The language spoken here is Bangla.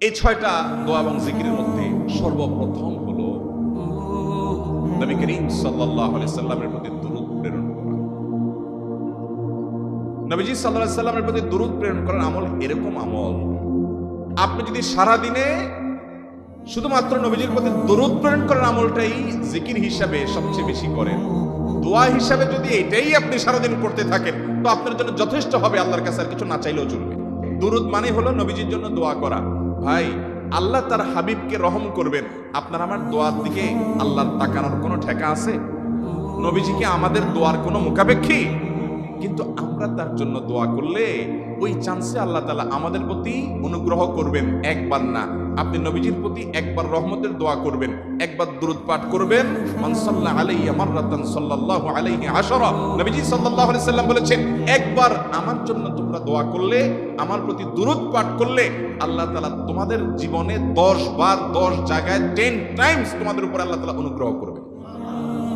এই 6টা দোয়া এবং জিকিরের মধ্যে সর্বপ্রথম হলো নবী করিম সাল্লাল্লাহু আলাইহি সাল্লামের প্রতি দরুদ প্রেরণ করা। নবীজি সাল্লাল্লাহু আলাইহি সাল্লামের প্রতি দরুদ প্রেরণ করার আমল এরকম আমল, আপনি যদি সারা দিনে শুধুমাত্র নবীজির প্রতি দরুদ প্রেরণ করার আমলটাই জিকির হিসাবে সবচেয়ে বেশি করেন, দোয়া হিসাবে যদি এটাই আপনি সারাদিন করতে থাকেন, তো আপনার জন্য যথেষ্ট হবে, আল্লাহর কাছে আর কিছু না চাইলেও চলবে। দরুদ মানে হলো নবীজির জন্য দোয়া করা। ভাই, আল্লাহ তার হাবিবকে রহম করবেন, আপনার আমার দোয়ার দিকে আল্লাহর তাকানোর কোনো ঠেকা আছে? নবীজিকে আমাদের দোয়ার কোনো মুখাপেক্ষী? কিন্তু আমরা তার জন্য দোয়া করলে ওই চান্সে আল্লাহ তাআলা আমাদের প্রতি অনুগ্রহ করবেন। একবার না, আপনি নবীজির প্রতি একবার রহমতের দোয়া করবেন, একবার দুরূদ পাঠ করবেন, মান সাল্লা আলাইহি মাররাতান সাল্লাল্লাহু আলাইহি আশরা। নবীজি সাল্লাল্লাহু আলাইহি সাল্লাম বলেছেন, একবার আমার জন্য তোমরা দোয়া করলে, আমার প্রতি দুরূদ পাঠ করলে, আল্লাহ তাআলা তোমাদের জীবনে 10 বার 10 জায়গায় 10 টাইমস তোমাদের উপর আল্লাহ তাআলা অনুগ্রহ করবেন।